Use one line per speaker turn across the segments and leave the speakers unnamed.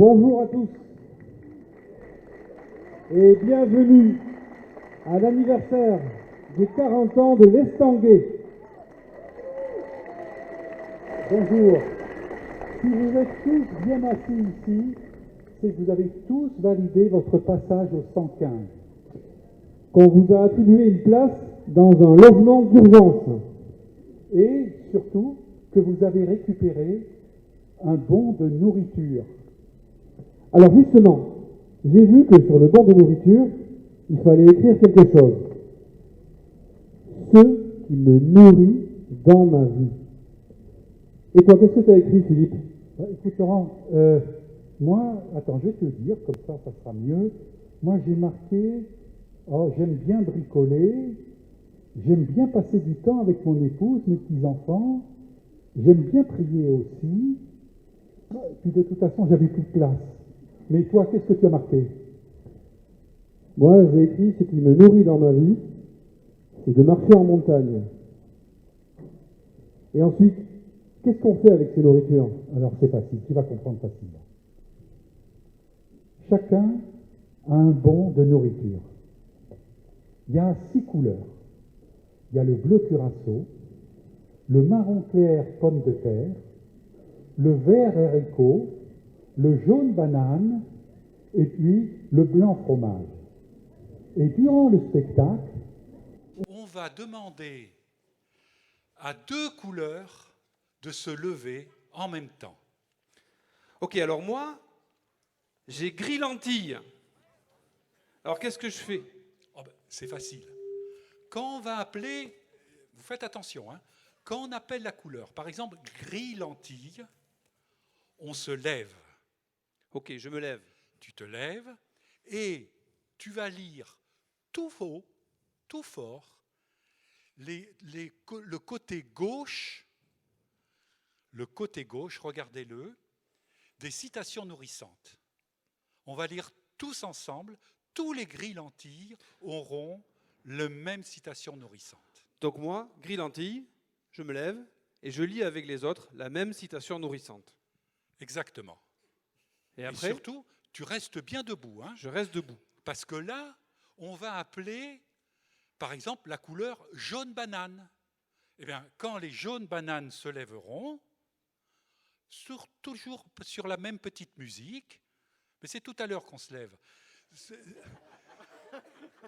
Bonjour à tous et bienvenue à l'anniversaire des 40 ans de l'Estanguet. Bonjour. Si vous êtes tous bien assis ici, c'est que vous avez tous validé votre passage au 115. Qu'on vous a attribué une place dans un logement d'urgence. Et surtout, que vous avez récupéré un bon de nourriture. Alors justement, j'ai vu que sur le bon de nourriture, il fallait écrire quelque chose. Ce qui me nourrit dans ma vie. Et toi, qu'est-ce que tu as écrit, Philippe? Écoute, Laurent, moi, attends, je vais te le dire, comme ça sera mieux. Moi, j'ai marqué, j'aime bien bricoler, j'aime bien passer du temps avec mon épouse, mes petits-enfants, j'aime bien prier aussi, et puis de toute façon, j'avais plus de place. Mais toi, qu'est-ce que tu as marqué?
Moi, j'ai écrit ce qui me nourrit dans ma vie, c'est de marcher en montagne. Et ensuite, qu'est-ce qu'on fait avec ces nourritures?
Alors c'est facile, tu vas comprendre facilement. Chacun a un bon de nourriture. Il y a 6 couleurs. Il y a le bleu curaçao, le marron clair pomme de terre, le vert haricot, le jaune banane et puis le blanc fromage. Et durant le spectacle,
on va demander à 2 couleurs de se lever en même temps.
Ok, alors moi, j'ai gris lentille. Alors qu'est-ce que je fais?
C'est facile. Quand on va appeler, vous faites attention, hein, quand on appelle la couleur, par exemple gris lentille, on se lève.
Ok, je me lève.
Tu te lèves et tu vas lire tout haut, tout fort, le côté gauche, regardez-le, des citations nourrissantes. On va lire tous ensemble, tous les gris lentilles auront la même citation nourrissante.
Donc moi, gris lentille, je me lève et je lis avec les autres la même citation nourrissante.
Exactement.
Et après,
et surtout, tu restes bien debout. Hein,
je reste debout.
Parce que là, on va appeler, par exemple, la couleur jaune banane. Eh bien, quand les jaunes bananes se lèveront, toujours sur la même petite musique, mais c'est tout à l'heure qu'on se lève,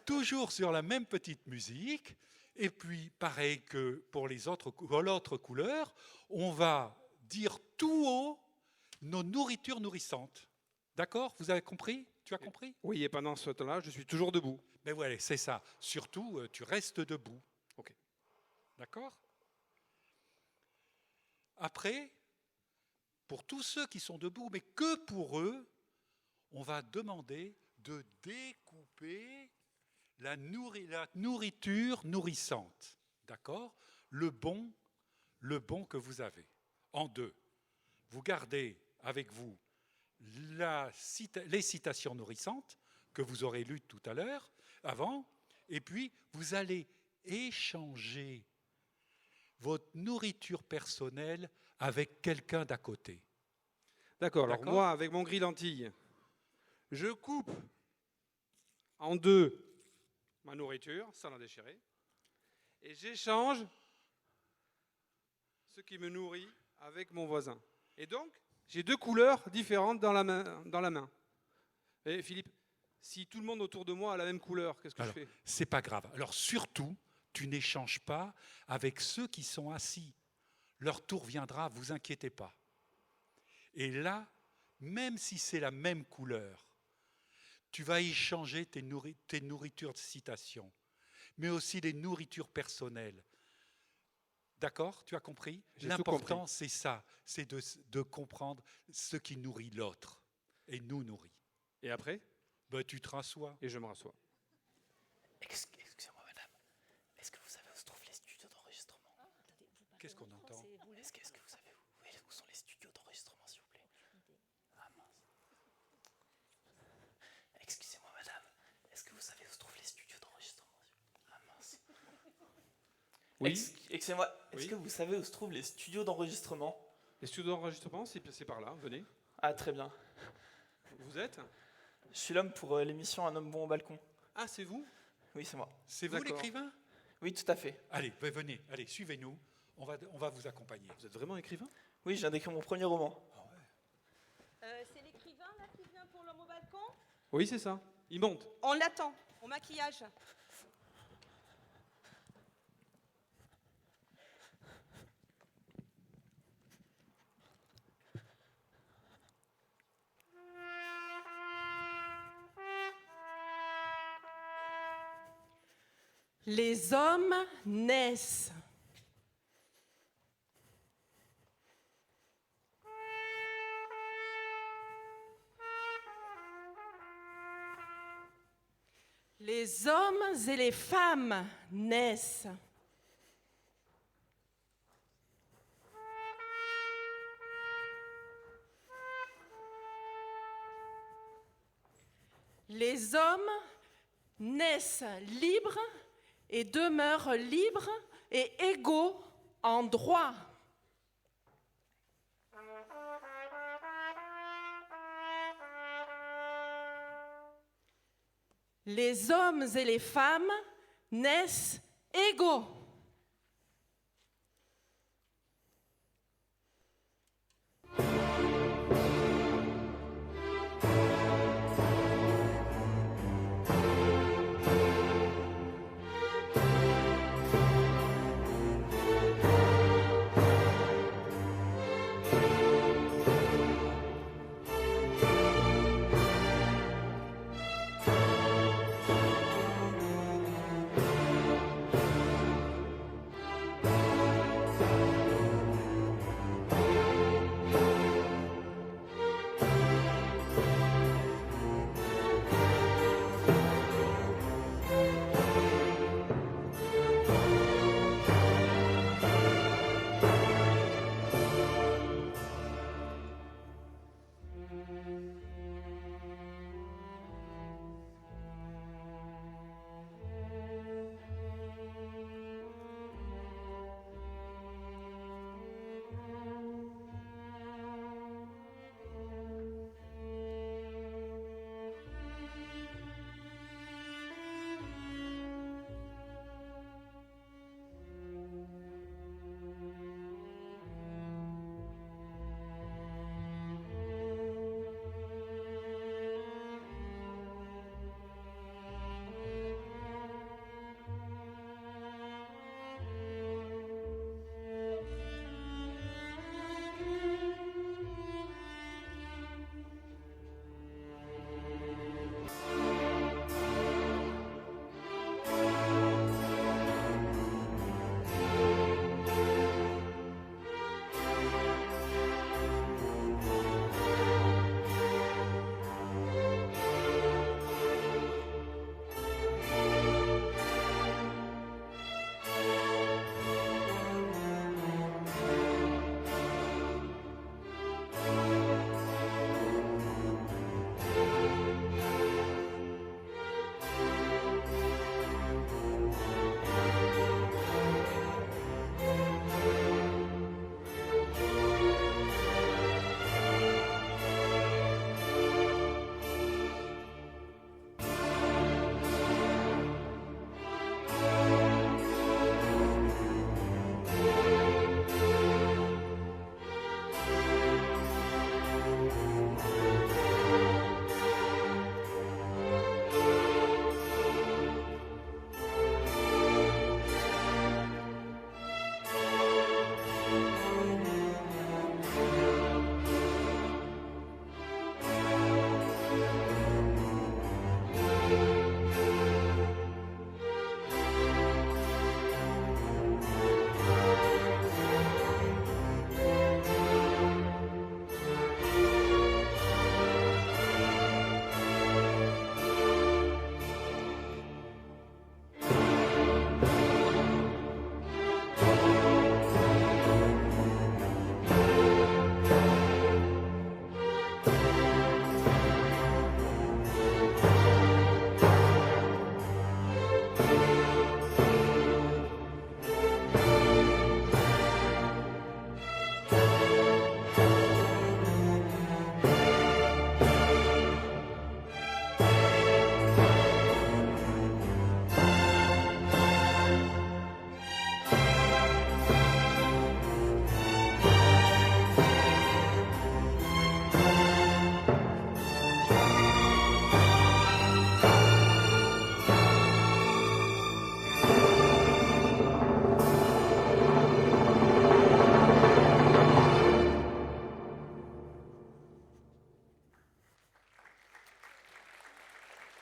toujours sur la même petite musique, et puis pareil que pour l'autre couleur, on va dire tout haut nos nourritures nourrissantes. D'accord? Vous avez compris? Tu as compris?
Oui, et pendant ce temps-là, je suis toujours debout.
Mais voilà, c'est ça. Surtout, tu restes debout.
Ok.
D'accord? Après, pour tous ceux qui sont debout, mais que pour eux, on va demander de découper la nourriture nourrissante. D'accord? Le bon que vous avez. En 2. Vous gardez avec vous les citations nourrissantes que vous aurez lues tout à l'heure, avant, et puis vous allez échanger votre nourriture personnelle avec quelqu'un d'à côté.
D'accord, alors moi, avec mon gris lentille, je coupe en 2 ma nourriture, sans la déchirer, et j'échange ce qui me nourrit avec mon voisin. Et donc, j'ai 2 couleurs différentes dans la main. Et Philippe, si tout le monde autour de moi a la même couleur, qu'est-ce que je fais?
C'est pas grave. Alors surtout, tu n'échanges pas avec ceux qui sont assis. Leur tour viendra, vous inquiétez pas. Et là, même si c'est la même couleur, tu vas échanger tes nourritures de citation, mais aussi les nourritures personnelles. D'accord? Tu as compris? L'important, c'est ça, c'est de comprendre ce qui nourrit l'autre et nous nourrit.
Et après?
Tu te rassois.
Et je me rassois.
Excusez-moi, madame. Est-ce que vous savez où se trouvent les studios d'enregistrement?
Qu'est-ce qu'on entend?
Est-ce que vous savez où sont les studios d'enregistrement, s'il vous plaît? Ah mince. Excusez-moi, madame. Est-ce que vous savez où se trouvent les studios d'enregistrement? Ah mince.
Oui.
Excusez-moi. Est-ce que vous savez où se trouvent les studios d'enregistrement?
Les studios d'enregistrement, c'est par là, venez.
Ah, très bien.
Vous êtes?
Je suis l'homme pour l'émission Un homme bon au balcon.
Ah, c'est vous?
Oui, c'est moi.
C'est vous
D'accord.
l'écrivain?
Oui, tout à fait.
Allez, venez, allez, suivez-nous. On va vous accompagner.
Vous êtes vraiment écrivain?
Oui, je viens d'écrire mon premier roman.
C'est l'écrivain là qui vient pour l'homme au balcon?
Oui, c'est ça. Il monte.
On l'attend, au maquillage. Les hommes naissent. Les hommes et les femmes naissent. Les hommes naissent libres et demeurent libres et égaux en droit. Les hommes et les femmes naissent égaux.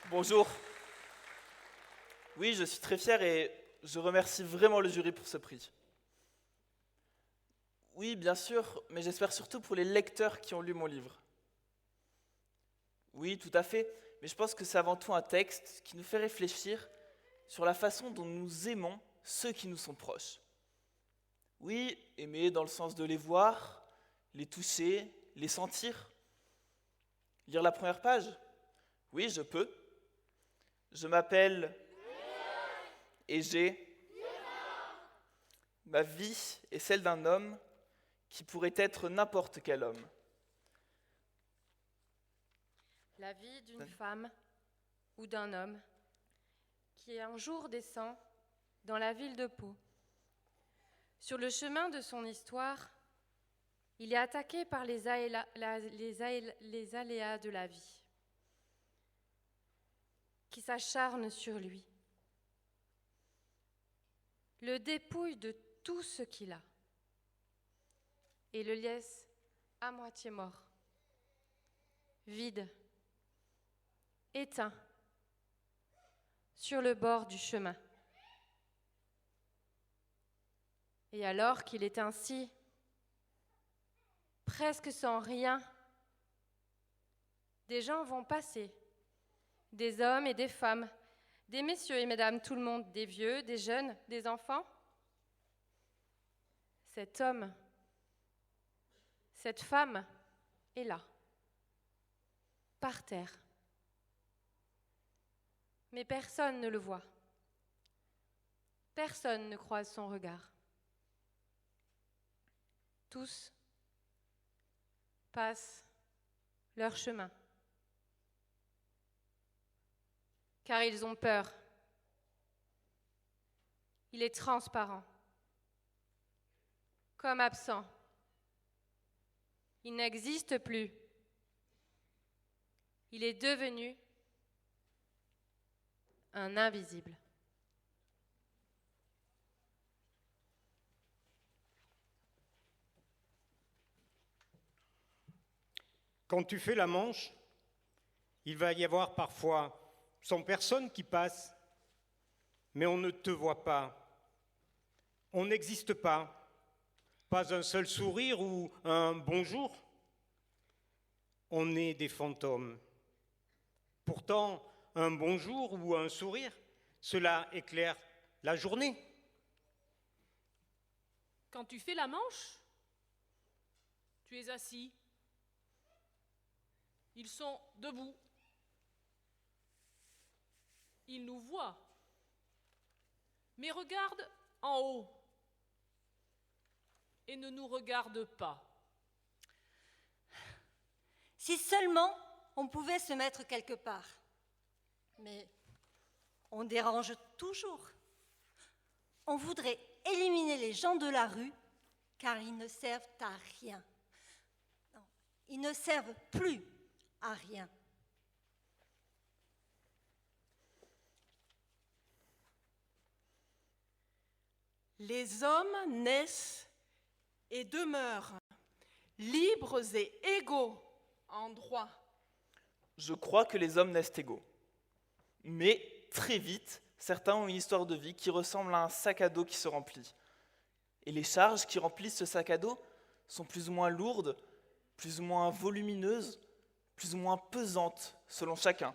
Bonjour. Oui, je suis très fier et je remercie vraiment le jury pour ce prix. Oui, bien sûr, mais j'espère surtout pour les lecteurs qui ont lu mon livre. Oui, tout à fait, mais je pense que c'est avant tout un texte qui nous fait réfléchir sur la façon dont nous aimons ceux qui nous sont proches. Oui, aimer dans le sens de les voir, les toucher, les sentir. Lire la première page? Oui, je peux. Je m'appelle et j'ai ma vie est celle d'un homme qui pourrait être n'importe quel homme.
La vie d'une femme ou d'un homme qui un jour descend dans la ville de Pau. Sur le chemin de son histoire, il est attaqué par les aléas de la vie qui s'acharnent sur lui, le dépouille de tout ce qu'il a et le laisse à moitié mort, vide, éteint, sur le bord du chemin. Et alors qu'il est ainsi, presque sans rien, des gens vont passer, des hommes et des femmes, des messieurs et mesdames, tout le monde, des vieux, des jeunes, des enfants. Cet homme, cette femme est là, par terre. Mais personne ne le voit. Personne ne croise son regard. Tous passent leur chemin. Car ils ont peur. Il est transparent, comme absent. Il n'existe plus. Il est devenu un invisible.
Quand tu fais la manche, il va y avoir parfois 100 personnes qui passent, mais on ne te voit pas. On n'existe pas. Pas un seul sourire ou un bonjour. On est des fantômes. Pourtant, un bonjour ou un sourire, cela éclaire la journée.
Quand tu fais la manche, tu es assis. Ils sont debout. Ils nous voient, mais regardent en haut et ne nous regardent pas.
Si seulement on pouvait se mettre quelque part. Mais on dérange toujours. On voudrait éliminer les gens de la rue car ils ne servent à rien. Non, ils ne servent plus à rien.
Les hommes naissent et demeurent libres et égaux en droit.
Je crois que les hommes naissent égaux. Mais très vite, certains ont une histoire de vie qui ressemble à un sac à dos qui se remplit. Et les charges qui remplissent ce sac à dos sont plus ou moins lourdes, plus ou moins volumineuses, plus ou moins pesantes selon chacun.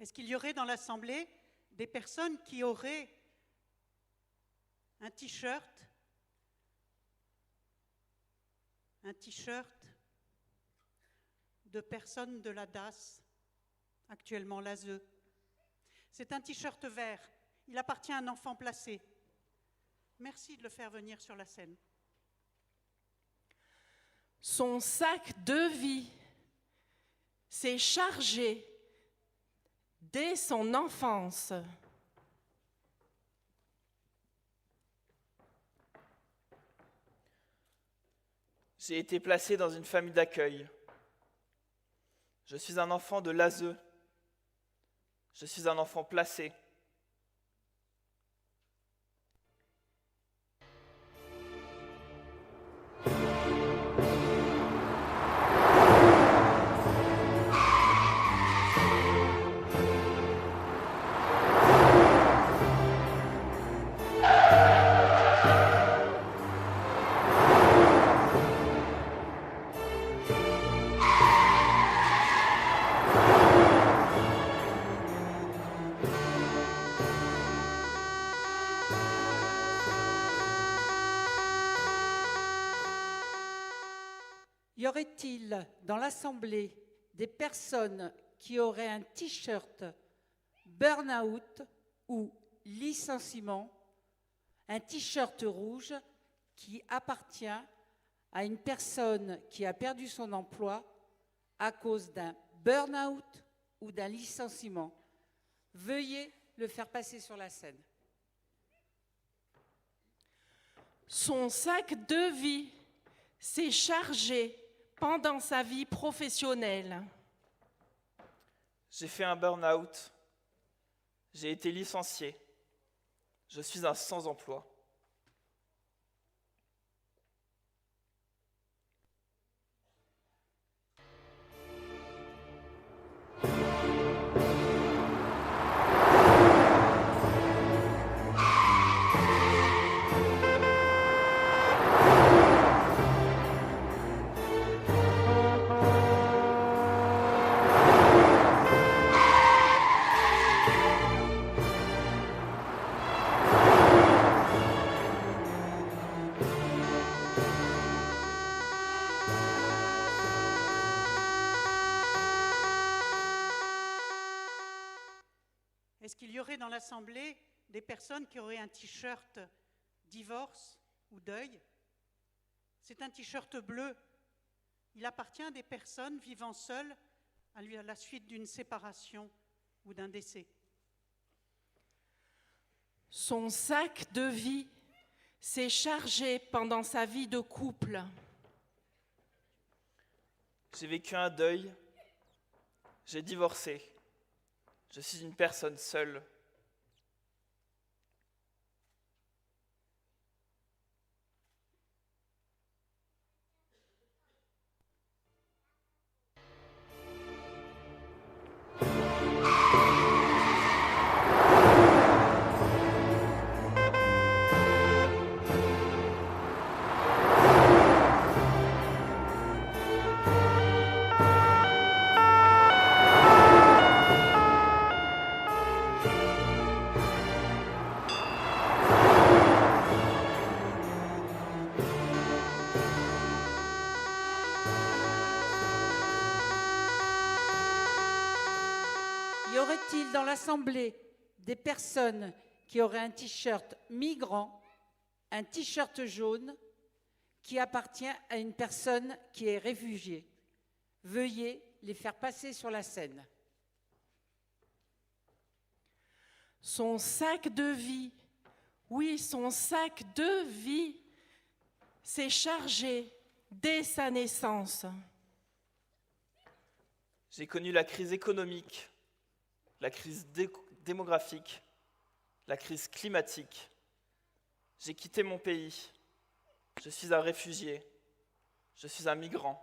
Est-ce qu'il y aurait dans l'Assemblée des personnes qui auraient un t-shirt de personnes de la DAS, actuellement l'ASE? C'est un t-shirt vert. Il appartient à un enfant placé. Merci de le faire venir sur la scène.
Son sac de vie s'est chargé dès son enfance.
J'ai été placé dans une famille d'accueil. Je suis un enfant de l'ASE. Je suis un enfant placé.
Y aurait-il dans l'Assemblée des personnes qui auraient un t-shirt burn-out ou licenciement, un t-shirt rouge qui appartient à une personne qui a perdu son emploi à cause d'un burn-out ou d'un licenciement? Veuillez le faire passer sur la scène.
Son sac de vie s'est chargé pendant sa vie professionnelle.
J'ai fait un burn-out. J'ai été licencié. Je suis un sans-emploi.
Est-ce qu'il y aurait dans l'Assemblée des personnes qui auraient un t-shirt divorce ou deuil? C'est un t-shirt bleu. Il appartient à des personnes vivant seules à la suite d'une séparation ou d'un décès.
Son sac de vie s'est chargé pendant sa vie de couple.
J'ai vécu un deuil. J'ai divorcé. Je suis une personne seule.
Y aurait-il dans l'Assemblée des personnes qui auraient un t-shirt migrant, un t-shirt jaune, qui appartient à une personne qui est réfugiée? Veuillez les faire passer sur la scène.
Son sac de vie, oui, son sac de vie s'est chargé dès sa naissance.
J'ai connu la crise économique, la crise démographique, la crise climatique. J'ai quitté mon pays. Je suis un réfugié. Je suis un migrant.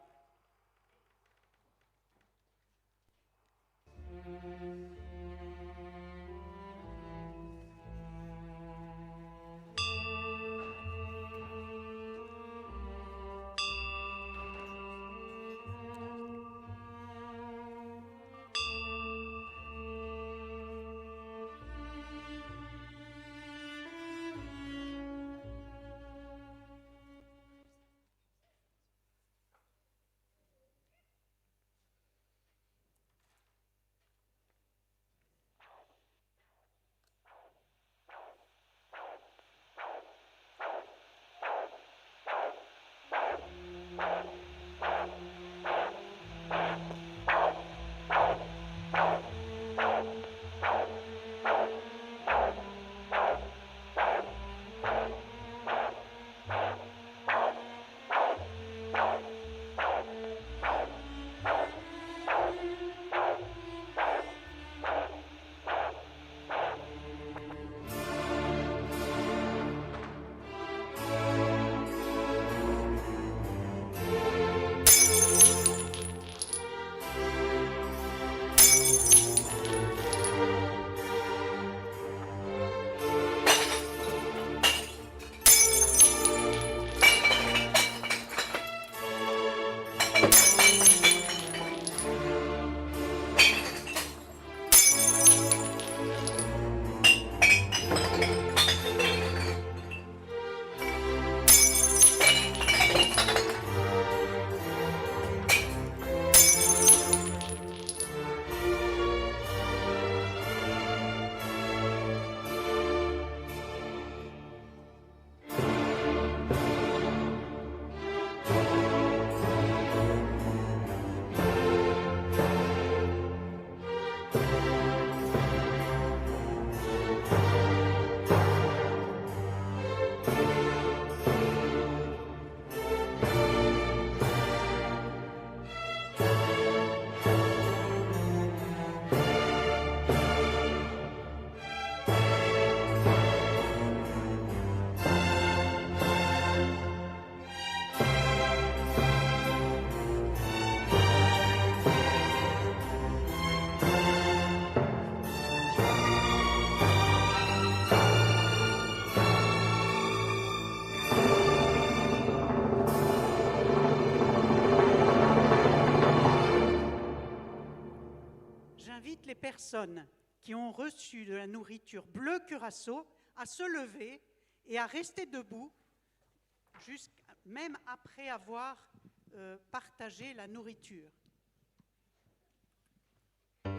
personnes qui ont reçu de la nourriture bleu curaçao à se lever et à rester debout, même après avoir partagé la nourriture.
Bleu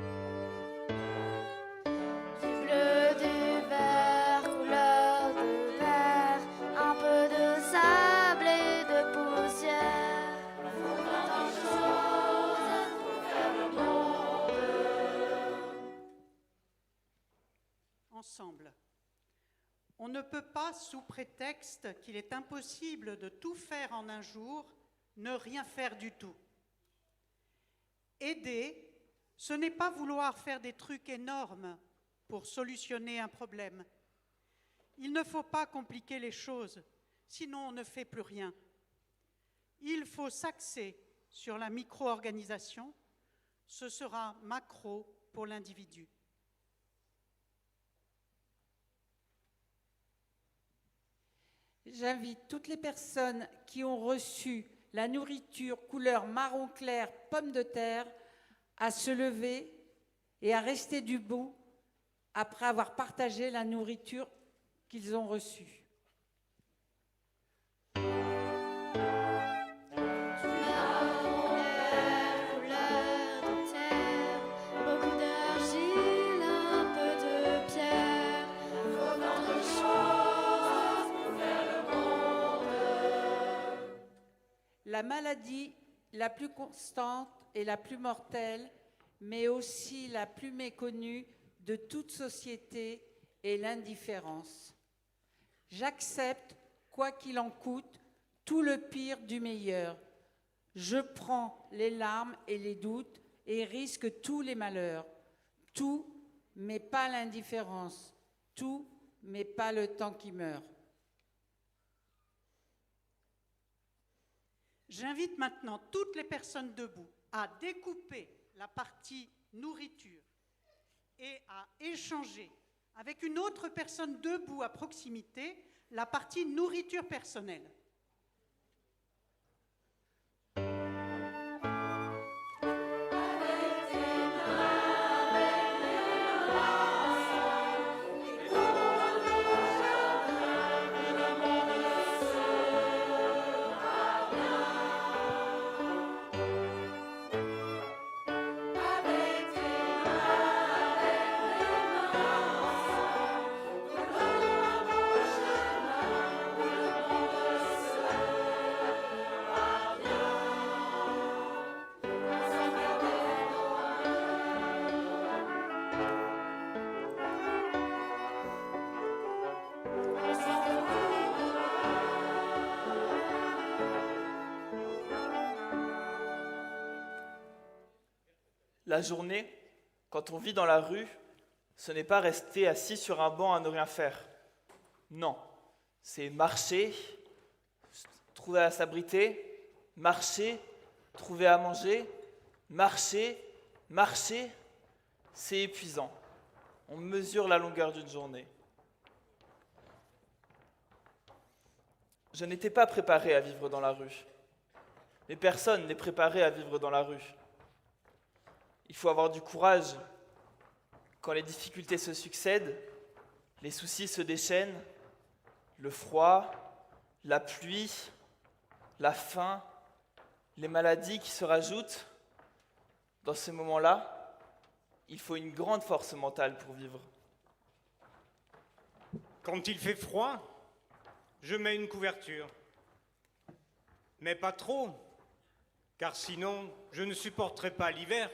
du vert, couleur de verre, un peu de sable et de poussière. Tant de choses pour faire le monde.
Ensemble. On ne peut pas, sous prétexte qu'il est impossible de tout faire en un jour, ne rien faire du tout. Aider, ce n'est pas vouloir faire des trucs énormes pour solutionner un problème. Il ne faut pas compliquer les choses, sinon on ne fait plus rien. Il faut s'axer sur la micro-organisation, ce sera macro pour l'individu.
J'invite toutes les personnes qui ont reçu la nourriture couleur marron clair, pomme de terre, à se lever et à rester debout après avoir partagé la nourriture qu'ils ont reçue. La maladie la plus constante et la plus mortelle, mais aussi la plus méconnue de toute société est l'indifférence. J'accepte, quoi qu'il en coûte, tout le pire du meilleur. Je prends les larmes et les doutes et risque tous les malheurs. Tout, mais pas l'indifférence. Tout, mais pas le temps qui meurt.
J'invite maintenant toutes les personnes debout à découper la partie nourriture et à échanger avec une autre personne debout à proximité la partie nourriture personnelle.
La journée, quand on vit dans la rue, ce n'est pas rester assis sur un banc à ne rien faire. Non, c'est marcher, trouver à s'abriter, marcher, trouver à manger, marcher, c'est épuisant. On mesure la longueur d'une journée. Je n'étais pas préparé à vivre dans la rue. Mais personne n'est préparé à vivre dans la rue. Il faut avoir du courage. Quand les difficultés se succèdent, les soucis se déchaînent, le froid, la pluie, la faim, les maladies qui se rajoutent. Dans ces moments-là, il faut une grande force mentale pour vivre.
Quand il fait froid, je mets une couverture. Mais pas trop, car sinon, je ne supporterai pas l'hiver.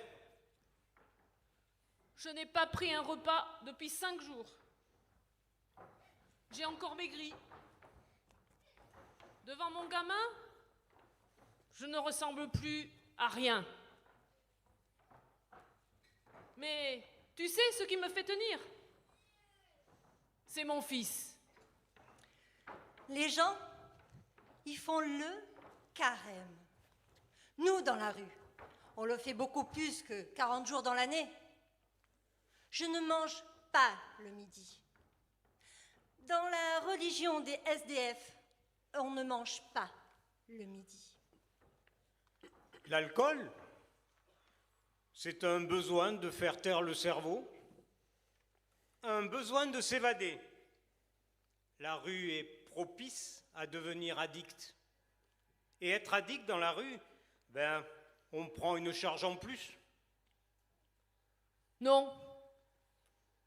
Je n'ai pas pris un repas depuis 5 jours. J'ai encore maigri. Devant mon gamin, je ne ressemble plus à rien. Mais tu sais ce qui me fait tenir? C'est mon fils.
Les gens, ils font le carême. Nous, dans la rue, on le fait beaucoup plus que 40 jours dans l'année. Je ne mange pas le midi. Dans la religion des SDF, on ne mange pas le midi.
L'alcool, C'est un besoin de faire taire le cerveau, un besoin de s'évader. La rue est propice à devenir addict. Et être addict dans la rue, on prend une charge en plus.
Non,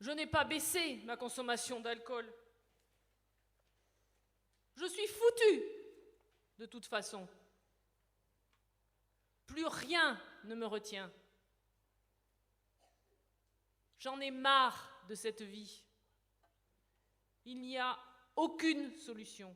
je n'ai pas baissé ma consommation d'alcool. Je suis foutu, de toute façon. Plus rien ne me retient. J'en ai marre de cette vie. Il n'y a aucune solution.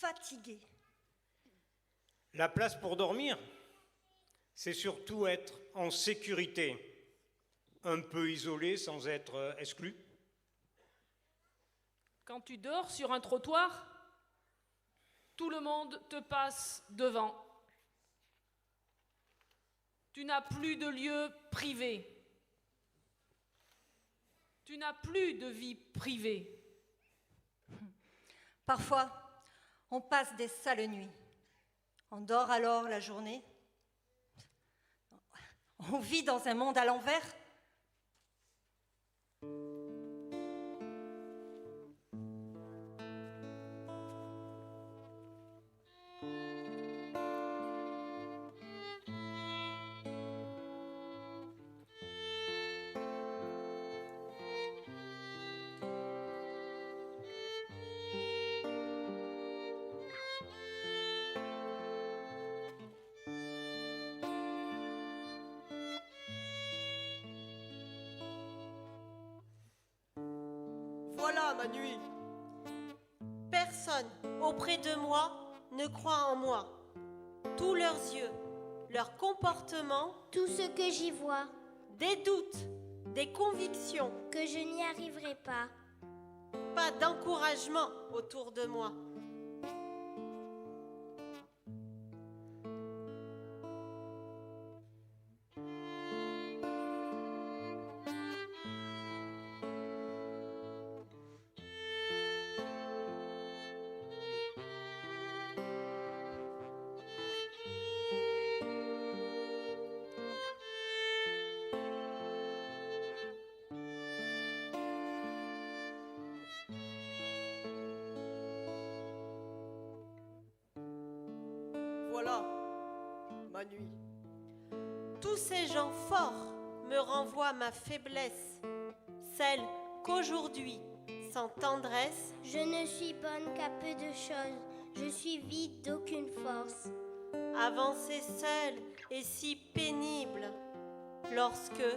fatiguée.
La place pour dormir, c'est surtout être en sécurité, un peu isolé sans être exclu.
Quand tu dors sur un trottoir, tout le monde te passe devant. Tu n'as plus de lieu privé. Tu n'as plus de vie privée.
Parfois, on passe des sales nuits. On dort alors la journée. On vit dans un monde à l'envers.
Voilà ma nuit. Personne auprès de moi ne croit en moi. Tous leurs yeux, leur comportement,
tout ce que j'y vois,
des doutes, des convictions,
que je n'y arriverai pas.
Pas d'encouragement autour de moi. Voilà ma nuit. Tous ces gens forts me renvoient ma faiblesse, celle qu'aujourd'hui, sans tendresse,
je ne suis bonne qu'à peu de choses, je suis vide d'aucune force.
Avancer seule est si pénible lorsque,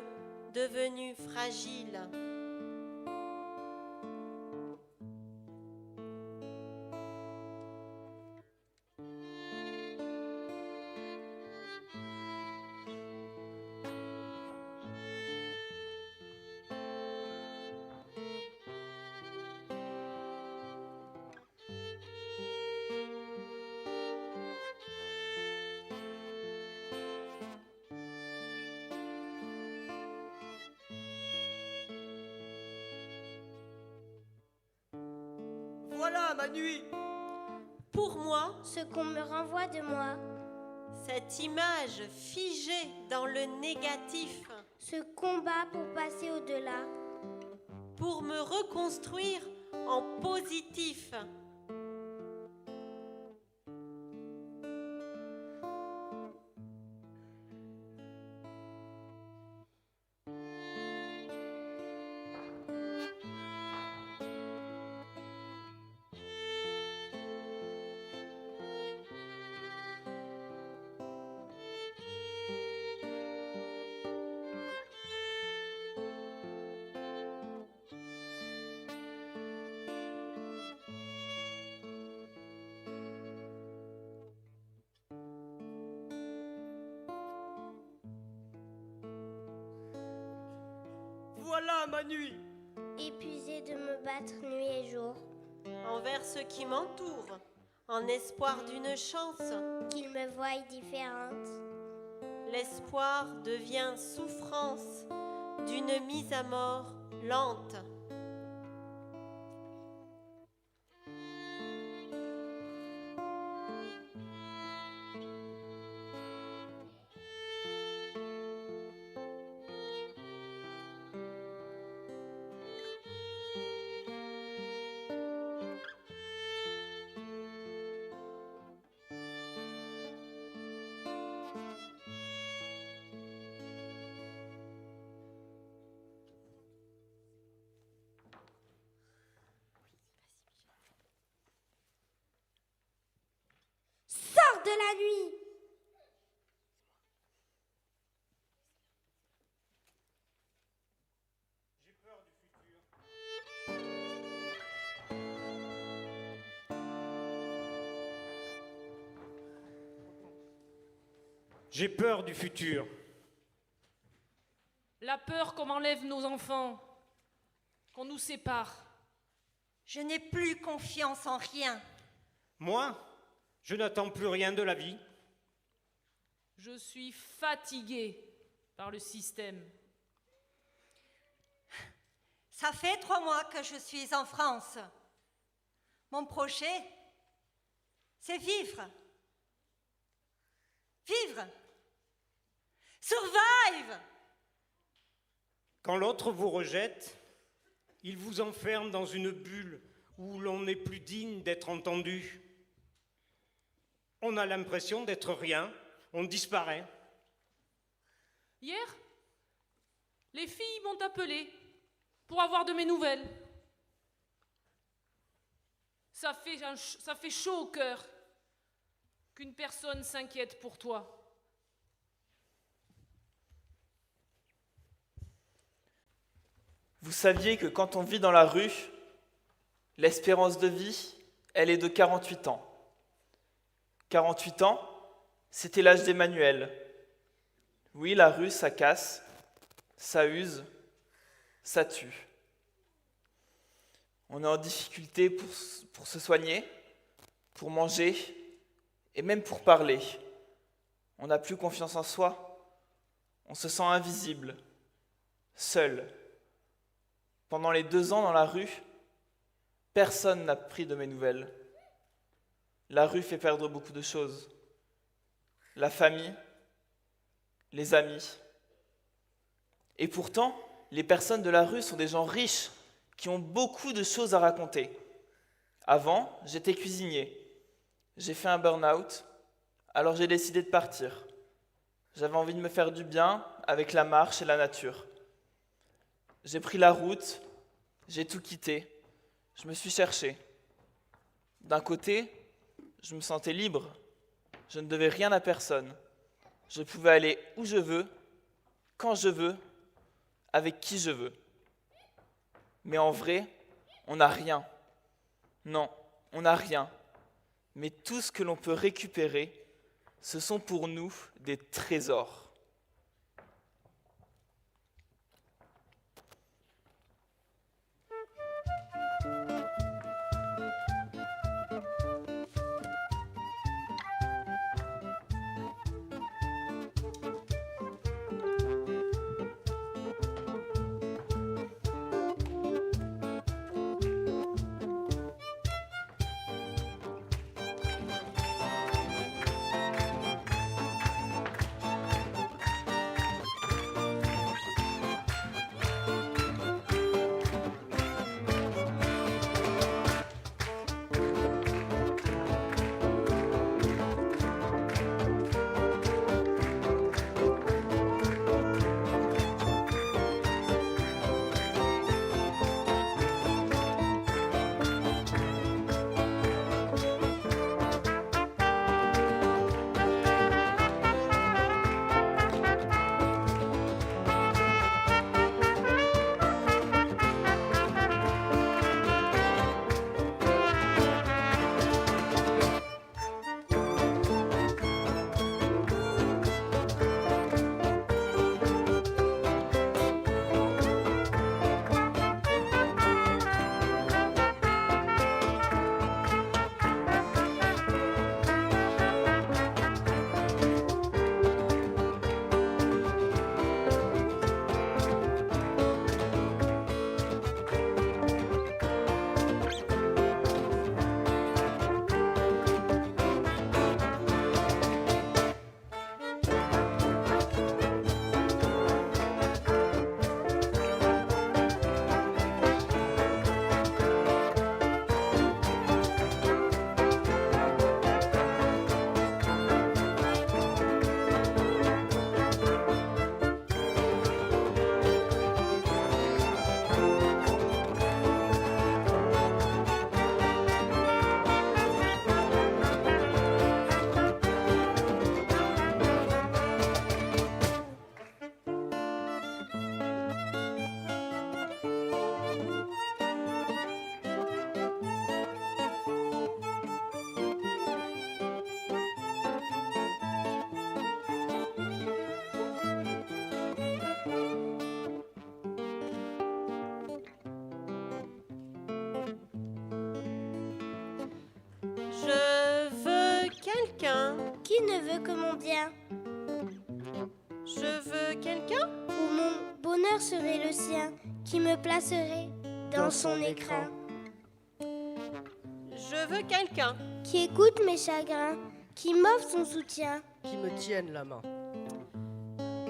devenue fragile, voilà ma nuit. Pour moi,
ce qu'on me renvoie de moi,
cette image figée dans le négatif,
ce combat pour passer au-delà,
pour me reconstruire en positif. Voilà ma nuit.
épuisée de me battre nuit et jour,
envers ceux qui m'entourent, en espoir d'une chance,
qu'ils me voient différente.
L'espoir devient souffrance d'une mise à mort lente.
Sors de la nuit!
J'ai peur du futur. J'ai peur du futur.
La peur qu'on enlève nos enfants, qu'on nous sépare.
Je n'ai plus confiance en rien.
Moi, je n'attends plus rien de la vie.
Je suis fatiguée par le système.
Ça fait 3 mois que je suis en France. Mon projet, c'est vivre. Vivre. Survive.
Quand l'autre vous rejette, il vous enferme dans une bulle où l'on n'est plus digne d'être entendu. On a l'impression d'être rien, on disparaît.
Hier, les filles m'ont appelé pour avoir de mes nouvelles. Ça fait chaud au cœur qu'une personne s'inquiète pour toi.
Vous saviez que quand on vit dans la rue, l'espérance de vie, elle est de 48 ans. 48 ans, c'était l'âge d'Emmanuel. Oui, la rue, ça casse, ça use, ça tue. On est en difficulté pour se soigner, pour manger et même pour parler. On n'a plus confiance en soi, on se sent invisible, seul. Pendant les 2 ans dans la rue, personne n'a pris de mes nouvelles. La rue fait perdre beaucoup de choses. La famille, les amis. Et pourtant, les personnes de la rue sont des gens riches qui ont beaucoup de choses à raconter. Avant, j'étais cuisinier. J'ai fait un burn-out, alors j'ai décidé de partir. J'avais envie de me faire du bien avec la marche et la nature. J'ai pris la route, j'ai tout quitté, je me suis cherché. D'un côté, je me sentais libre, je ne devais rien à personne. Je pouvais aller où je veux, quand je veux, avec qui je veux. Mais en vrai, on n'a rien. Non, on n'a rien. Mais tout ce que l'on peut récupérer, ce sont pour nous des trésors.
quelqu'un.
Qui ne veut que mon bien?
Je veux quelqu'un.
Où mon bonheur serait le sien, qui me placerait dans son écrin.
Je veux quelqu'un.
Qui écoute mes chagrins, qui m'offre son soutien.
Qui me tienne la main.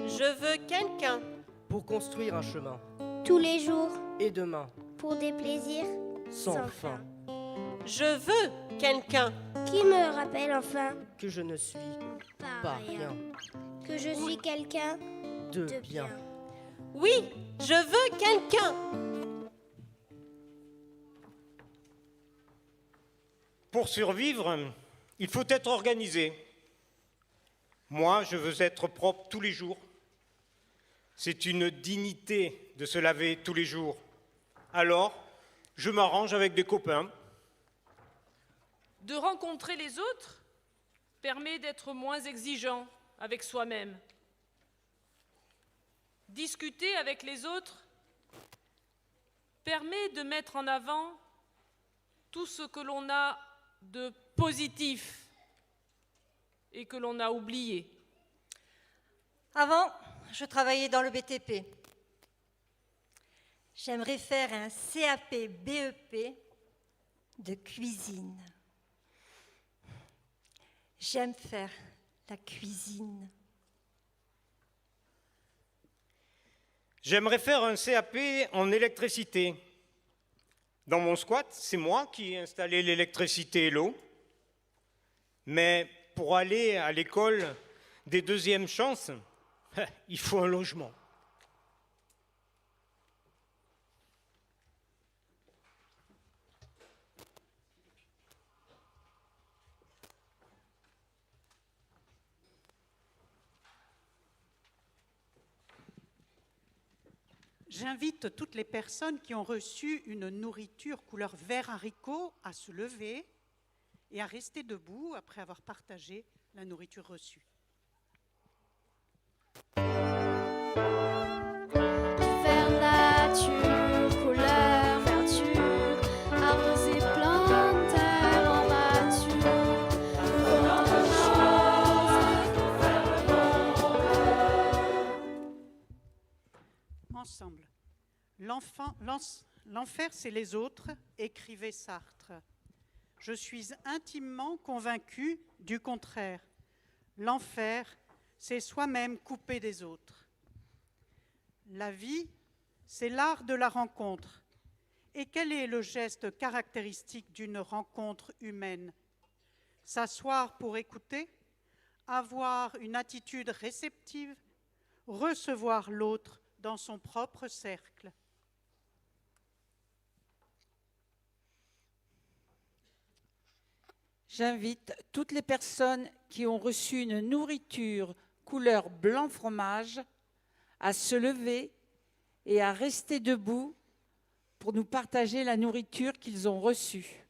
Je veux quelqu'un.
Pour construire un chemin.
Tous les jours.
Et demain.
Pour des plaisirs
sans fin.
Je veux quelqu'un.
Qui me rappelle enfin
que je ne suis pas rien.
Que je suis quelqu'un
de bien.
Oui, je veux quelqu'un.
Pour survivre, il faut être organisé. Moi, je veux être propre tous les jours. C'est une dignité de se laver tous les jours. Alors, je m'arrange avec des copains.
De rencontrer les autres permet d'être moins exigeant avec soi-même. Discuter avec les autres permet de mettre en avant tout ce que l'on a de positif et que l'on a oublié.
Avant, je travaillais dans le BTP. J'aimerais faire un CAP BEP de cuisine. J'aime faire la cuisine.
J'aimerais faire un CAP en électricité. Dans mon squat, c'est moi qui ai installé l'électricité et l'eau. Mais pour aller à l'école des deuxièmes chances, il faut un logement.
J'invite toutes les personnes qui ont reçu une nourriture couleur vert haricot à se lever et à rester debout après avoir partagé la nourriture reçue.
Vert nature, couleur verdure, arbres et plantes, terre en nature. Autant de choses pour faire le monde.
Ensemble. L'enfer, c'est les autres, écrivait Sartre. Je suis intimement convaincu du contraire. L'enfer, c'est soi-même coupé des autres. La vie, c'est l'art de la rencontre. Et quel est le geste caractéristique d'une rencontre humaine? S'asseoir pour écouter, avoir une attitude réceptive, recevoir l'autre dans son propre cercle.
J'invite toutes les personnes qui ont reçu une nourriture couleur blanc fromage à se lever et à rester debout pour nous partager la nourriture qu'ils ont reçue.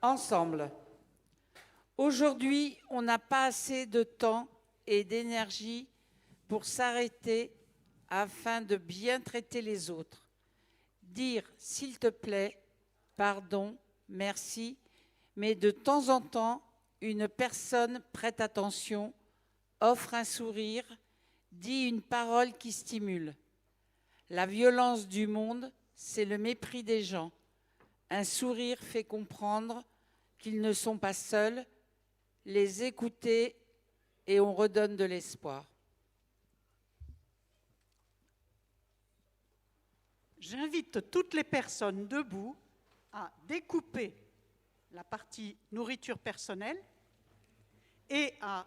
Ensemble. Aujourd'hui, on n'a pas assez de temps et d'énergie pour s'arrêter afin de bien traiter les autres. Dire s'il te plaît, pardon, merci, mais de temps en temps, une personne prête attention, offre un sourire, dit une parole qui stimule. La violence du monde, c'est le mépris des gens. Un sourire fait comprendre qu'ils ne sont pas seuls, les écouter et on redonne de l'espoir.
J'invite toutes les personnes debout à découper la partie nourriture personnelle et à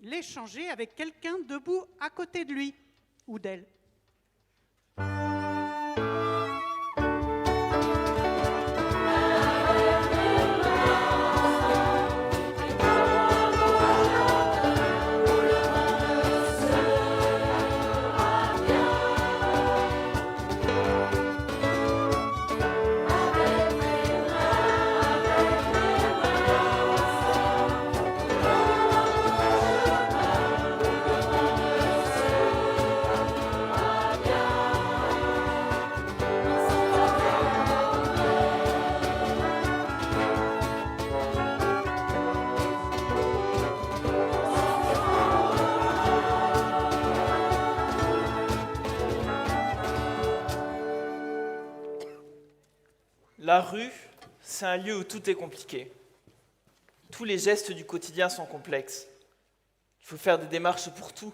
l'échanger avec quelqu'un debout à côté de lui ou d'elle.
La rue, c'est un lieu où tout est compliqué. Tous les gestes du quotidien sont complexes. Il faut faire des démarches pour tout.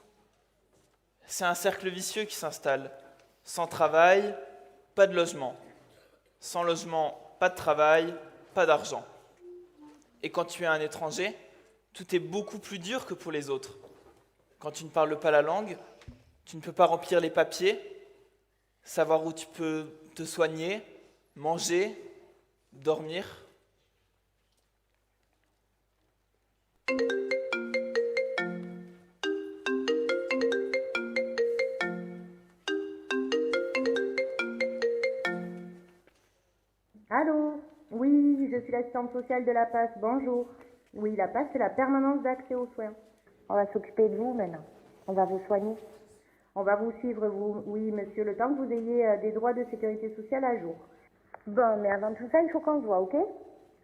C'est un cercle vicieux qui s'installe. Sans travail, pas de logement. Sans logement, pas de travail, pas d'argent. Et quand tu es un étranger, tout est beaucoup plus dur que pour les autres. Quand tu ne parles pas la langue, tu ne peux pas remplir les papiers, savoir où tu peux te soigner, manger, dormir.
Allô? Oui, je suis l'assistante sociale de la PAS, bonjour. Oui, la PAS, c'est la permanence d'accès aux soins. On va s'occuper de vous maintenant. On va vous soigner. On va vous suivre, vous. Oui, monsieur, le temps que vous ayez des droits de sécurité sociale à jour. Bon, mais avant tout ça, il faut qu'on se voit, ok?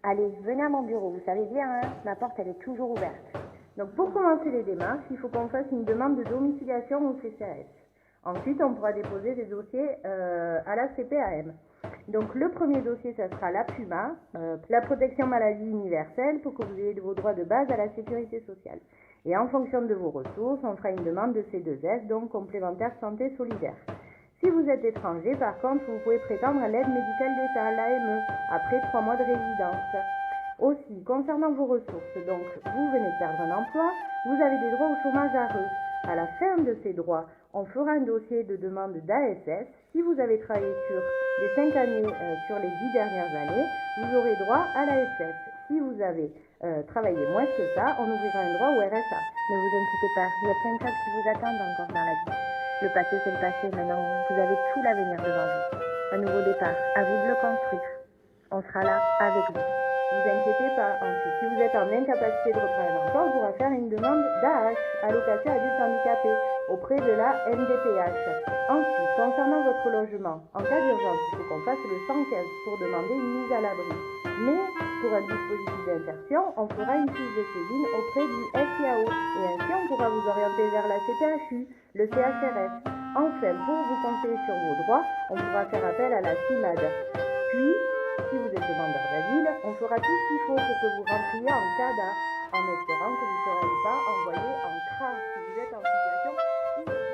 Allez, venez à mon bureau. Vous savez bien, hein, ma porte, elle est toujours ouverte. Donc, pour commencer les démarches, il faut qu'on fasse une demande de domiciliation au CCAS. Ensuite, on pourra déposer des dossiers à la CPAM. Donc, le premier dossier, ça sera la PUMA, la protection maladie universelle, pour que vous ayez vos droits de base à la sécurité sociale. Et en fonction de vos ressources, on fera une demande de C2S, donc complémentaire santé solidaire. Si vous êtes étranger, par contre, vous pouvez prétendre à l'aide médicale d'État, l'AME, après 3 mois de résidence. Aussi, concernant vos ressources, donc vous venez de perdre un emploi, vous avez des droits au chômage à RE. À la fin de ces droits, on fera un dossier de demande d'ASS. Si vous avez travaillé sur les 5 années, sur les 10 dernières années, vous aurez droit à l'ASS. Si vous avez travaillé moins que ça, on ouvrira un droit au RSA. Ne vous inquiétez pas, il y a plein de choses qui vous attendent encore dans la vie. Le passé, c'est le passé. Maintenant, vous avez tout l'avenir devant vous. Un nouveau départ, à vous de le construire. On sera là avec vous. Ne vous inquiétez pas. Ensuite, si vous êtes en incapacité de reprendre un emploi, on pourra faire une demande d'AH, allocation adulte handicapé, auprès de la MDPH. Ensuite, concernant votre logement, en cas d'urgence, il faut qu'on fasse le 115 pour demander une mise à l'abri. Mais pour un dispositif d'insertion, on fera une fiche de saisine auprès du SIAO. Et ainsi, on pourra vous orienter vers la CPHU, le CHRS. Enfin, pour vous conseiller sur vos droits, on pourra faire appel à la CIMAD. Puis, si vous êtes demandeur d'asile, on fera tout ce qu'il faut pour que vous rentriez en CADA, en espérant que vous ne serez pas envoyé en CRA si vous êtes en situation irrégulière.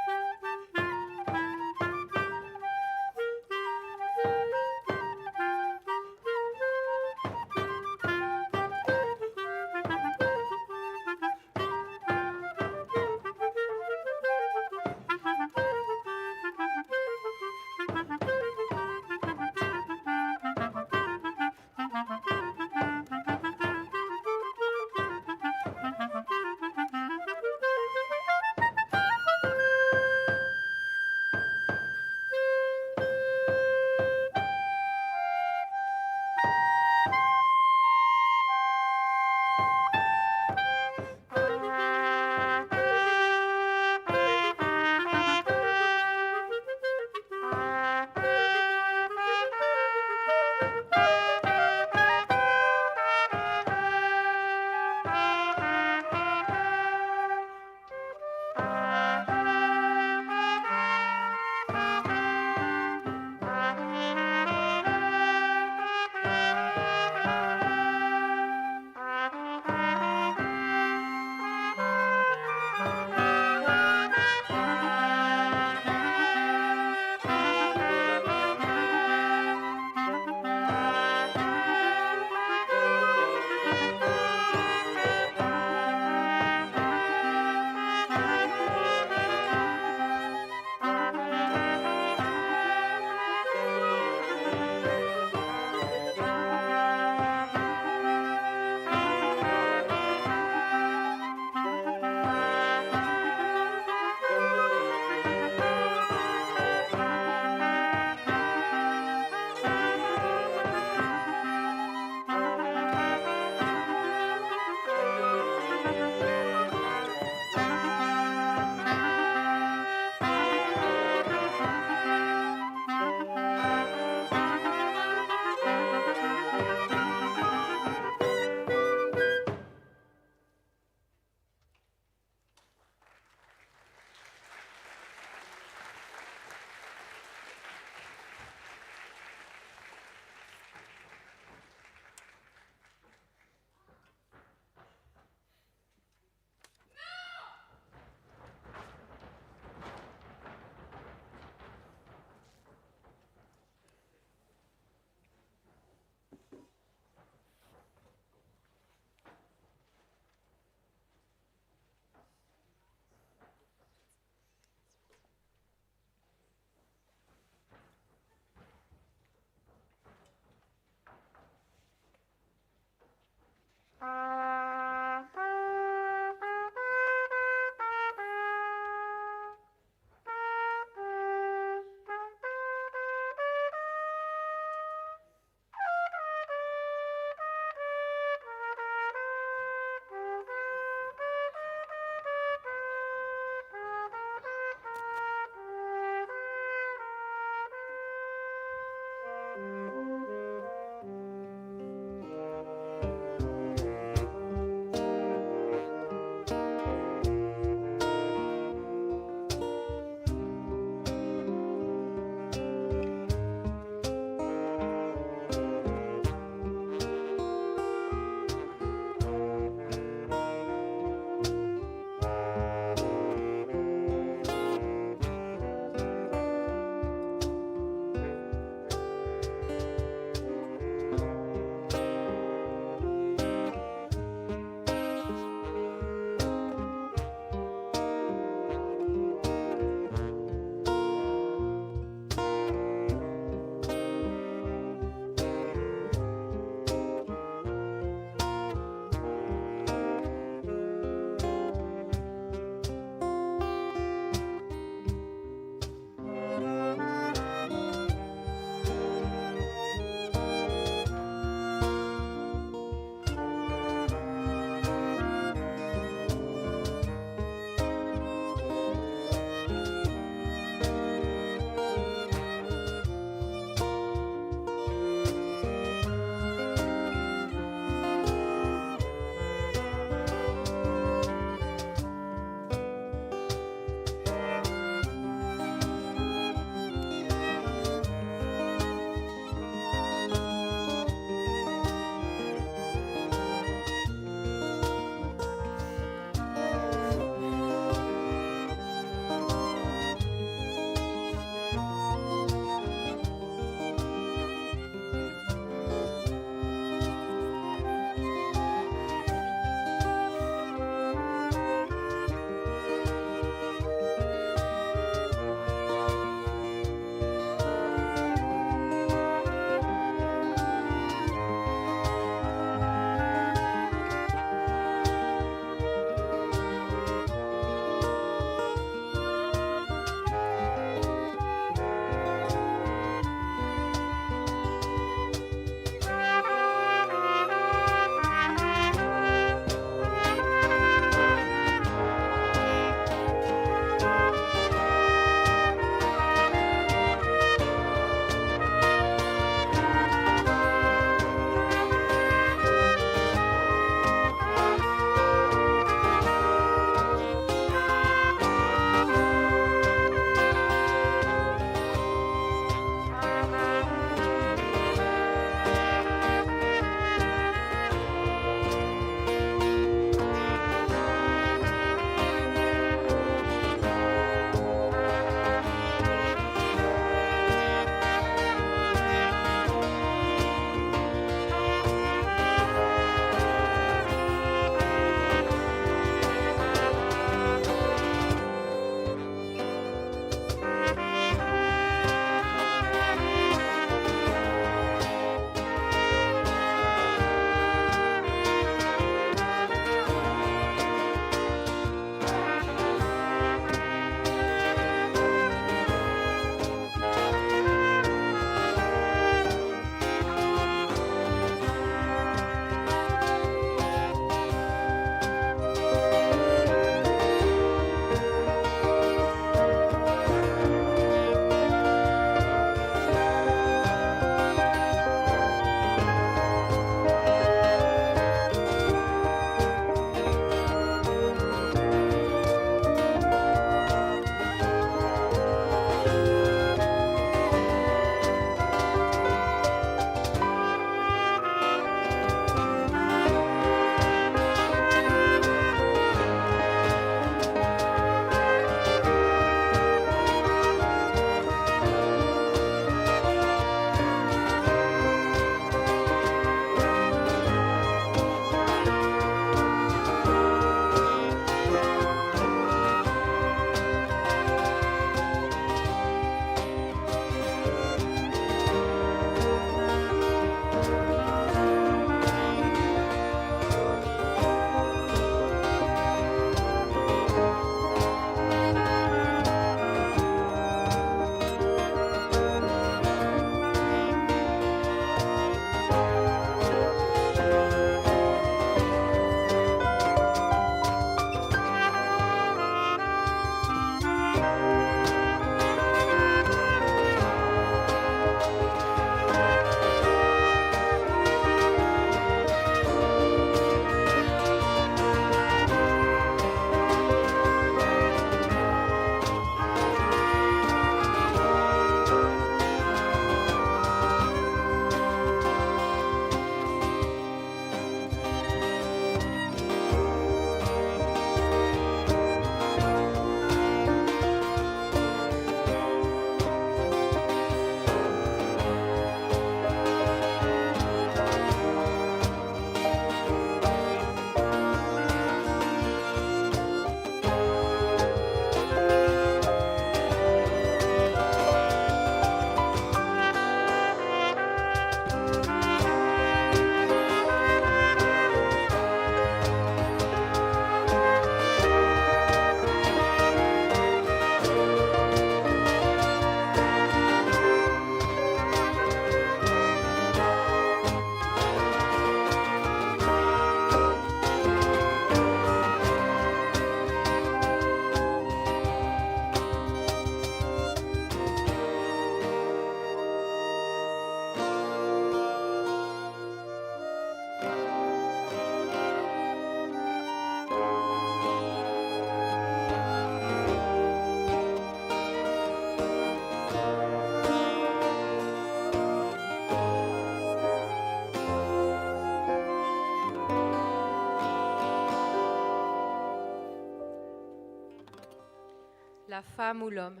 la femme ou l'homme.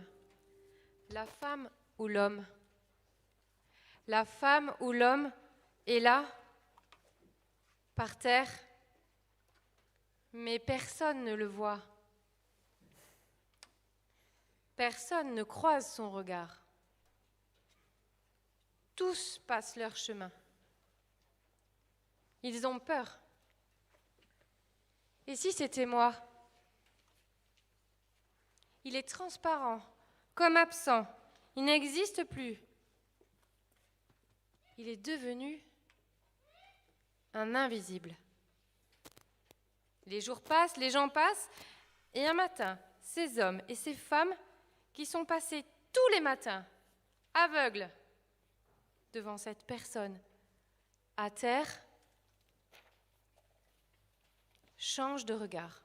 La femme ou l'homme. La femme ou l'homme est là, par terre, mais personne ne le voit. Personne ne croise son regard. Tous passent leur chemin. Ils ont peur. Et si c'était moi? Il est transparent, comme absent. Il n'existe plus. Il est devenu un invisible. Les jours passent, les gens passent, et un matin, ces hommes et ces femmes qui sont passés tous les matins, aveugles, devant cette personne, à terre, changent de regard.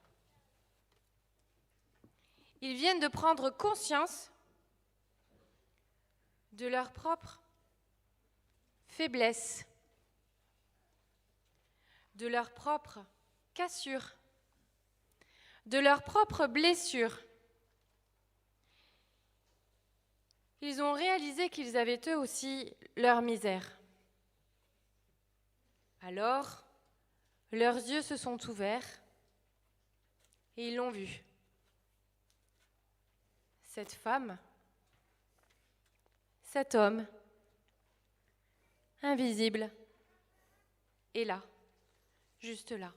Ils viennent de prendre conscience de leur propre faiblesse, de leur propre cassure, de leur propre blessure. Ils ont réalisé qu'ils avaient eux aussi leur misère. Alors, leurs yeux se sont ouverts et ils l'ont vu. Cette femme, cet homme, invisible, est là, juste là.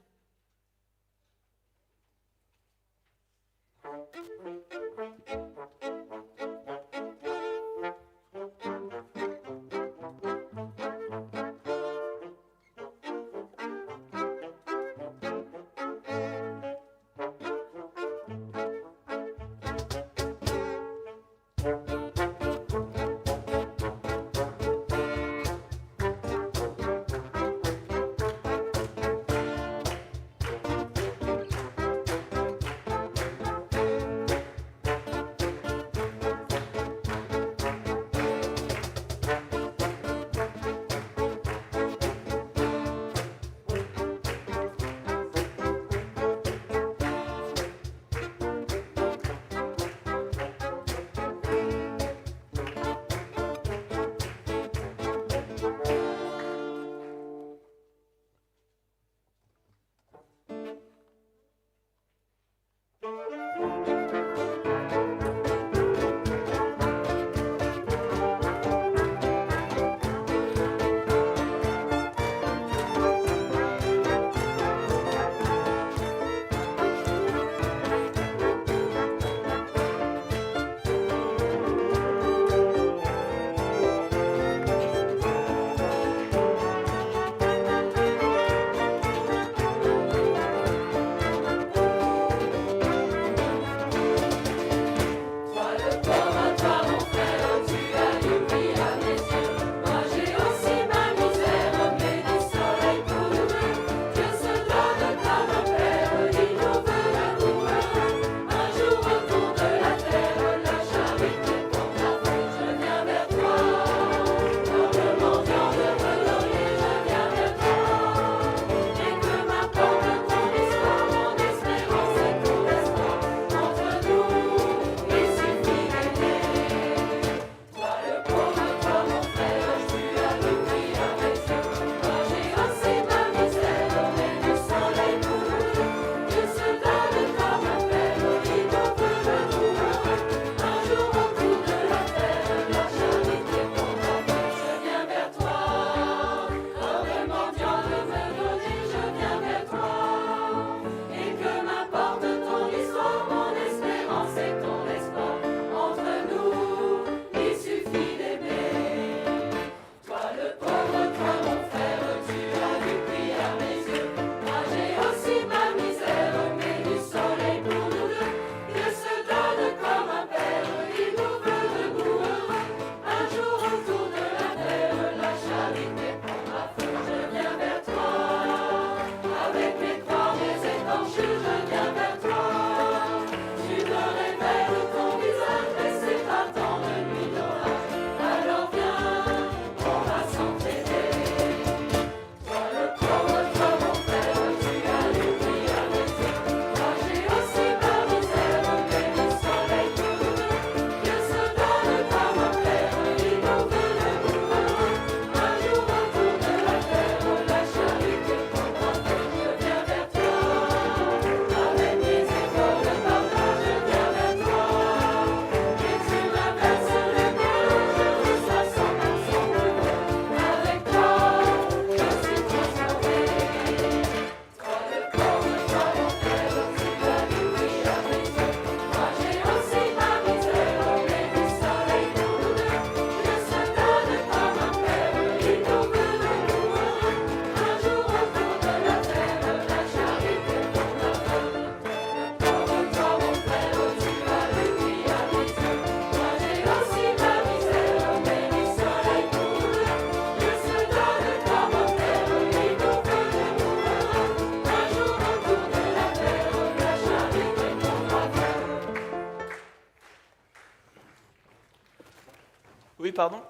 Oui, pardon.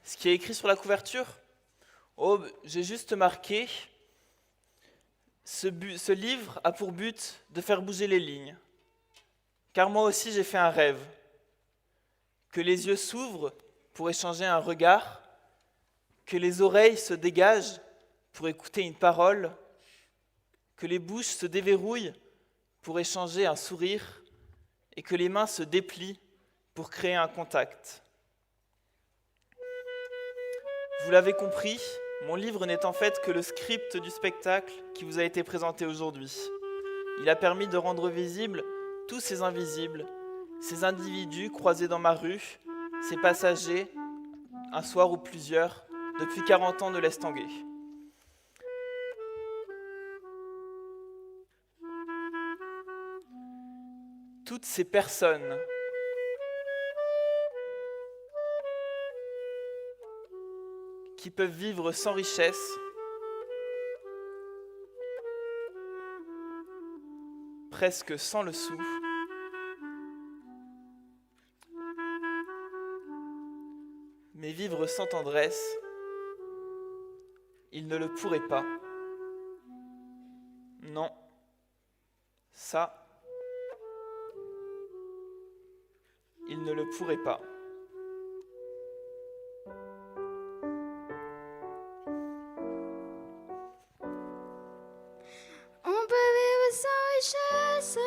Ce qui est écrit sur la couverture? Oh, j'ai juste marqué ce livre a pour but de faire bouger les lignes. Car moi aussi j'ai fait un rêve. Que les yeux s'ouvrent pour échanger un regard, que les oreilles se dégagent pour écouter une parole, que les bouches se déverrouillent pour échanger un sourire et que les mains se déplient pour créer un contact. Vous l'avez compris, mon livre n'est en fait que le script du spectacle qui vous a été présenté aujourd'hui. Il a permis de rendre visibles tous ces invisibles, ces individus croisés dans ma rue, ces passagers, un soir ou plusieurs, depuis 40 ans de l'Estanguet. Toutes ces personnes qui peuvent vivre sans richesse, presque sans le sou, mais vivre sans tendresse, ils ne le pourraient pas. Non, ça, ils ne le pourraient pas.
On peut vivre sans richesse,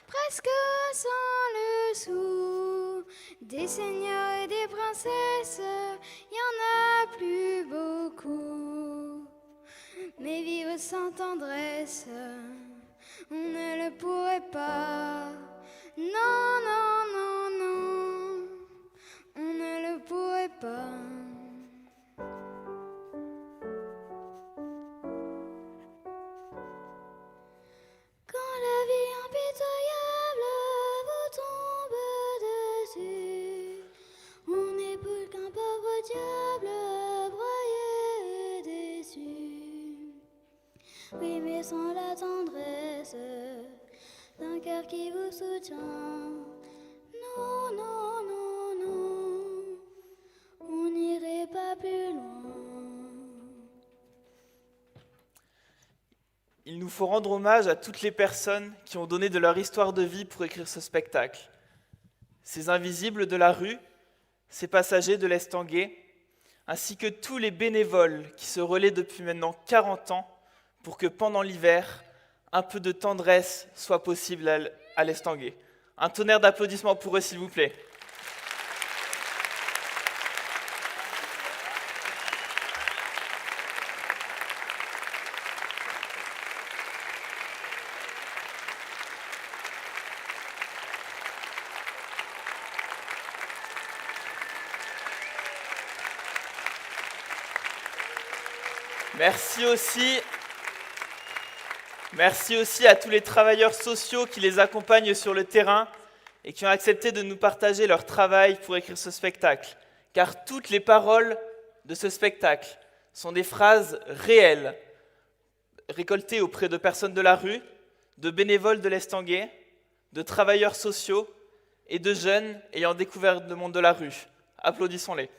presque sans le sou. Des seigneurs et des princesses, y en a plus beaucoup. Mais vivre sans tendresse, on ne le pourrait pas. Non, non, non, non, on ne le pourrait pas. Quand la vie impitoyable vous tombe dessus, on n'est plus qu'un pauvre diable broyé et déçu. Oui, mais sans la tendresse d'un cœur qui vous soutient, non, non, non, non, on n'irait pas plus loin.
Il nous faut rendre hommage à toutes les personnes qui ont donné de leur histoire de vie pour écrire ce spectacle. Ces invisibles de la rue, ces passagers de l'Estanguet, ainsi que tous les bénévoles qui se relaient depuis maintenant 40 ans pour que pendant l'hiver, un peu de tendresse soit possible à l'Estanguet. Un tonnerre d'applaudissements pour eux, s'il vous plaît. Merci aussi à tous les travailleurs sociaux qui les accompagnent sur le terrain et qui ont accepté de nous partager leur travail pour écrire ce spectacle. Car toutes les paroles de ce spectacle sont des phrases réelles, récoltées auprès de personnes de la rue, de bénévoles de l'Estanguet, de travailleurs sociaux et de jeunes ayant découvert le monde de la rue. Applaudissons-les.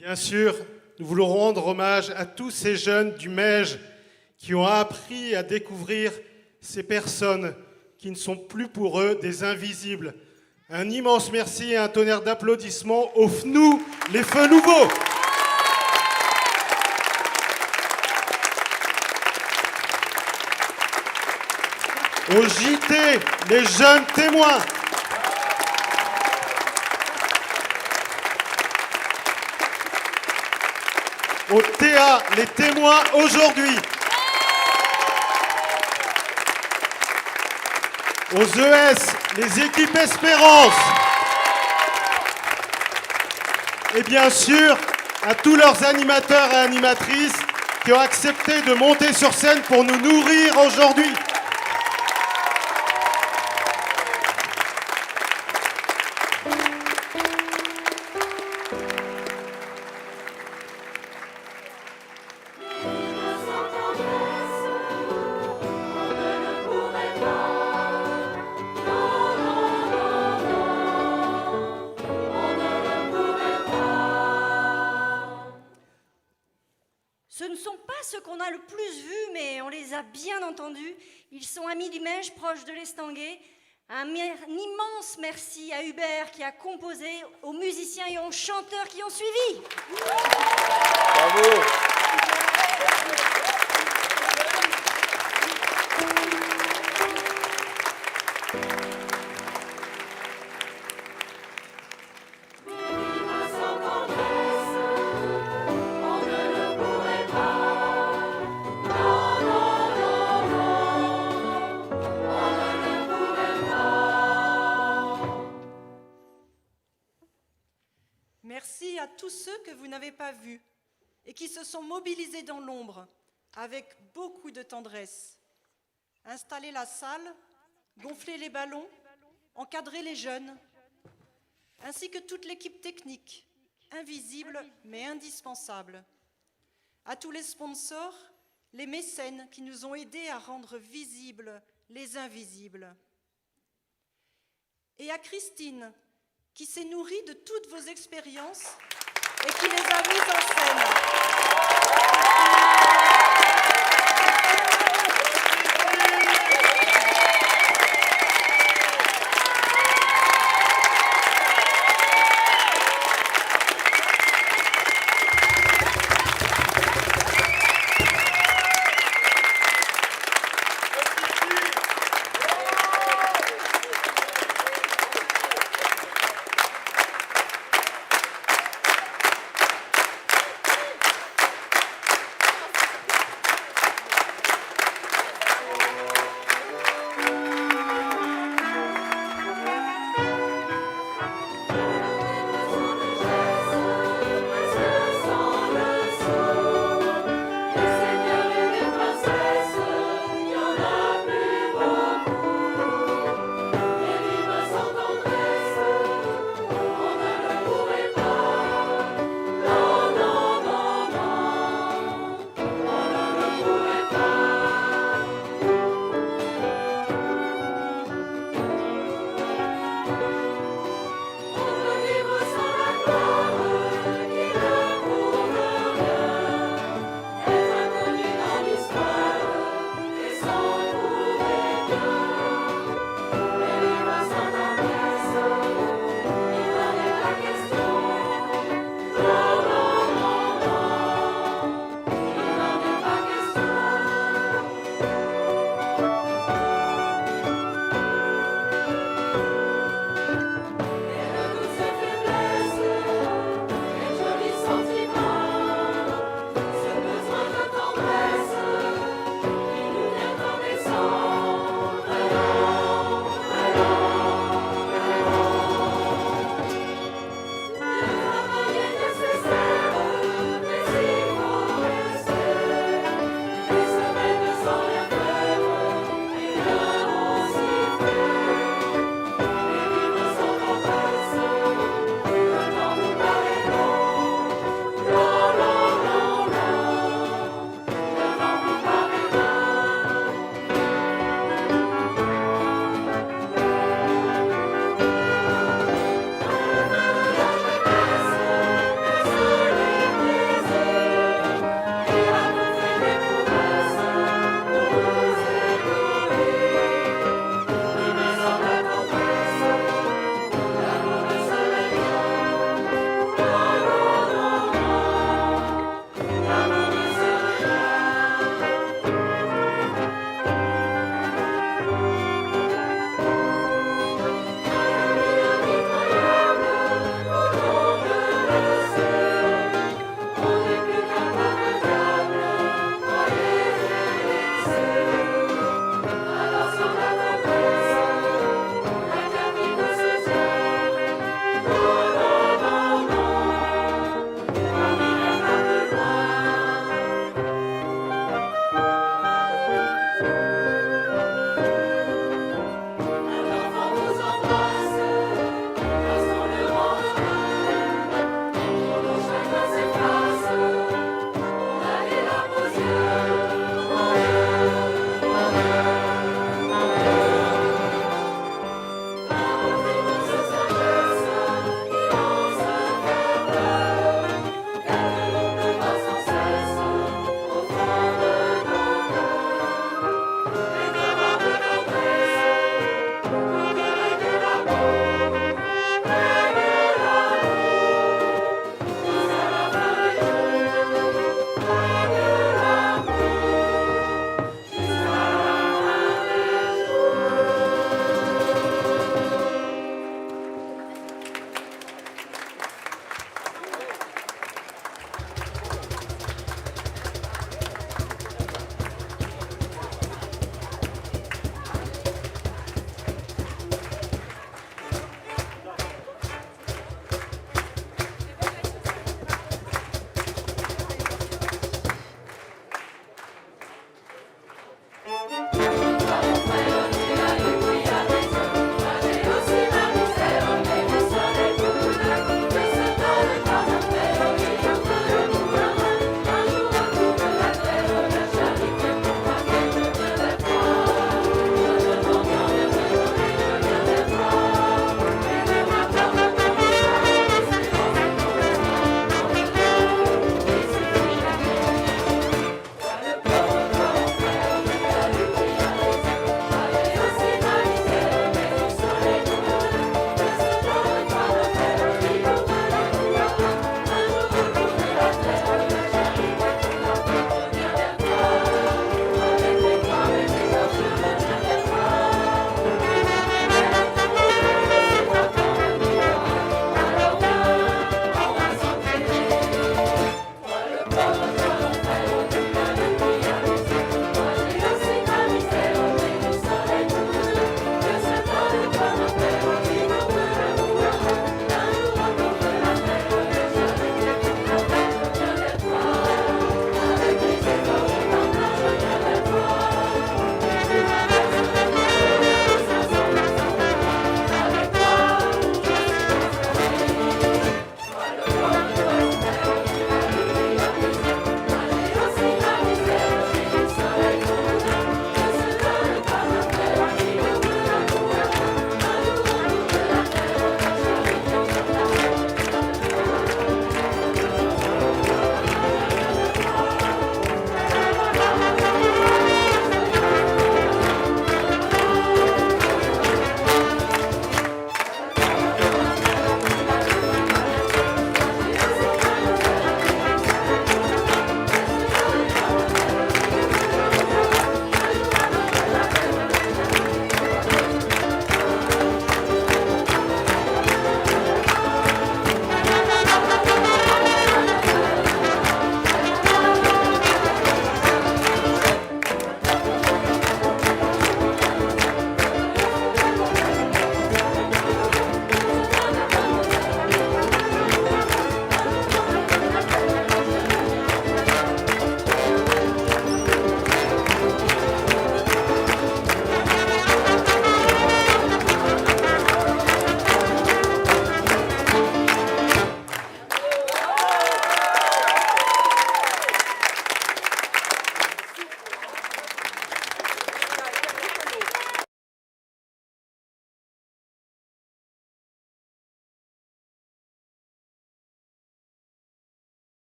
Bien sûr, nous voulons rendre hommage à tous ces jeunes du MEJ qui ont appris à découvrir ces personnes qui ne sont plus pour eux des invisibles. Un immense merci et un tonnerre d'applaudissements aux FNOU, les Feux Nouveaux. Au JT, les jeunes témoins. Au TA, les témoins aujourd'hui. Aux ES, les équipes Espérance. et bien sûr à tous leurs animateurs et animatrices qui ont accepté de monter sur scène pour nous nourrir aujourd'hui.
Ce ne sont pas ceux qu'on a le plus vus, mais on les a bien entendus. Ils sont amis du Mège, proches de l'Estanguet. Un immense merci à Hubert qui a composé, aux musiciens et aux chanteurs qui ont suivi.
Bravo.
Merci à tous ceux que vous n'avez pas vus et qui se sont mobilisés dans l'ombre avec beaucoup de tendresse. Installer la salle, gonfler les ballons, encadrer les jeunes, ainsi que toute l'équipe technique, invisible mais indispensable. À tous les sponsors, les mécènes qui nous ont aidés à rendre visibles les invisibles. Et à Christine, qui s'est nourrie de toutes vos expériences et qui les a mises en scène.